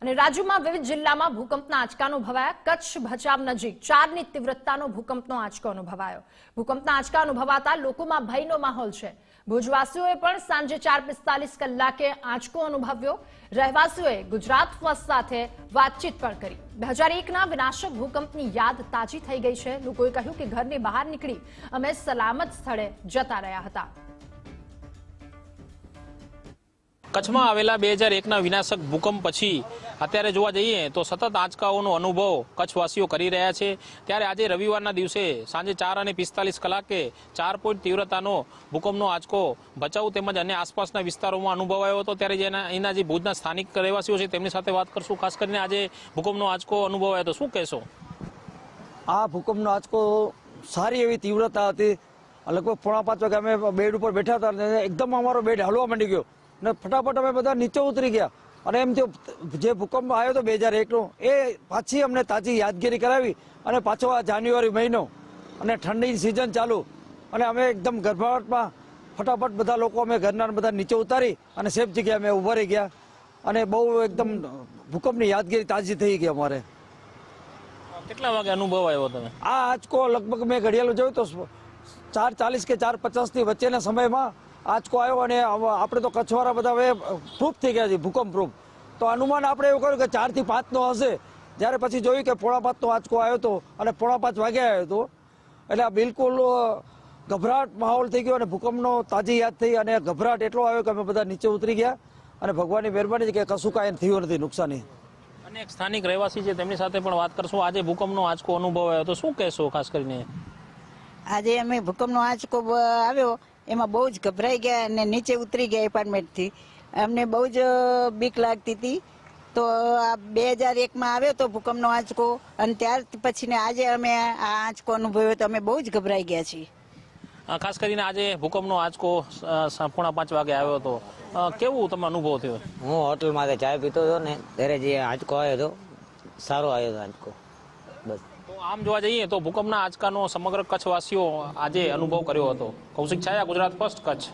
અને રાજ્યમાં વિવિધ જિલ્લામાં ભૂકંપના આંચકા અનુભવાયા। કચ્છ ભચાઉ નજીક 4ની તીવ્રતાનો ભૂકંપનો આંચકો અનુભવાયો। ભૂકંપના આંચકા અનુભવાતા લોકોમાં ભયનો માહોલ છે। ભુજવાસીઓએ પણ સાંજે 4:45 કલાકે આંચકો અનુભવ્યો। રહેવાસીઓએ ગુજરાત ફર્સ્ટ સાથે વાતચીત પણ કરી। 2001ના વિનાશક ભૂકંપની યાદ તાજી થઈ ગઈ છે। લોકોએ કહ્યું કે ઘરની બહાર નીકળી અમે સલામત સ્થળે જતા રહ્યા હતા। કચ્છમાં આવેલા 2001ના વિનાશક ભૂકંપ પછી અત્યારે જોવા જઈએ તો સતત આંચકાઓનો અનુભવ કચ્છવાસીઓ કરી રહ્યા છે। ત્યારે આજે રવિવારના દિવસે સાંજે 4:45 કલાકે 4 પોઈન્ટ તીવ્રતાનો ભૂકંપનો આંચકો ભચાઉ તેમજ અન્ય આસપાસના વિસ્તારોમાં અનુભવાયો હતો। ત્યારે એના જે ભુજના સ્થાનિક રહેવાસીઓ છે તેમની સાથે વાત કરશું। ખાસ કરીને આજે ભૂકંપનો આંચકો અનુભવાયો તો શું કહેશો? આ ભૂકંપનો આંચકો સારી એવી તીવ્રતા હતી। લગભગ 4:30 વાગે અમે બેડ ઉપર બેઠા હતા અને એકદમ અમારો બેડ હલવા માંડી ગયો ને ફટાફટ અમે બધા નીચે ઉતરી ગયા અને એમ જે ભૂકંપ આવ્યો હતો 2001નો એ પાછી અમને તાજી યાદગીરી કરાવી અને પાછો આ જાન્યુઆરી મહિનો અને ઠંડીની સિઝન ચાલુ અને અમે એકદમ ગભરાટમાં ફટાફટ બધા લોકો અમે ઘરના બધા નીચે ઉતારી અને સેફ જગ્યાએ અમે ઉભા રહી ગયા અને બહુ એકદમ ભૂકંપની યાદગીરી તાજી થઈ ગઈ અમારે। કેટલા વાગે અનુભવ આવ્યો તમે? આ આંચકો લગભગ મેં ઘડિયાળ જોયું તો 4:40 કે 4:50ની વચ્ચેના સમયમાં આંચકો આવ્યો અને આપણે તો કચ્છવાળા બધા હવે પ્રૂફ થઈ ગયા છે ભૂકંપ પ્રૂફ, તો અનુમાન આપણે એવું કર્યું કે 4 થી 5નો હશે। જ્યારે પછી જોયું કે 4:45નો આંચકો આવ્યો હતો અને 4:45 વાગે આવ્યો હતો એટલે બિલકુલ ગભરાટ માહોલ થઈ ગયો અને ભૂકંપનો તાજી યાદ થઈ અને ગભરાટ એટલો આવ્યો કે અમે બધા નીચે ઉતરી ગયા અને ભગવાનની મહેરબાની છે કે કશું કાંઈ થયું નથી નુકસાની। અનેક સ્થાનિક રહેવાસી છે તેમની સાથે પણ વાત કરશું। આજે ભૂકંપનો આંચકો અનુભવાયો તો શું કહેશો? ખાસ કરીને આજે અમે ભૂકંપનો આંચકો આવ્યો એમાં બહુ જ ગભરાઈ ગયા અને નીચે ઉતરી ગયા એપાર્ટમેન્ટથી। અમને બહુ જ બીક લાગતી હતી। તો આ 2001માં આવ્યો તો ભૂકંપનો આંચકો અને ત્યાર પછીને આજે અમે આ આંચકો અનુભવ્યો તો અમે બહુ જ ગભરાઈ ગયા છીએ। ખાસ કરીને આજે ભૂકંપનો આંચકો 4:45 વાગે આવ્યો હતો, કેવું તમે અનુભવ થયો? હું હોટલમાં ચા પીતો હતો ને ત્યારે જે આંચકો આવ્યો હતો સારો આવ્યો હતો આંચકો। બસ તો આમ જોવા જઈએ તો ભૂકંપના આંચકાનો સમગ્ર કચ્છવાસીઓ આજે અનુભવ કર્યો હતો। કૌશિક છાયા, ગુજરાત ફર્સ્ટ, કચ્છ।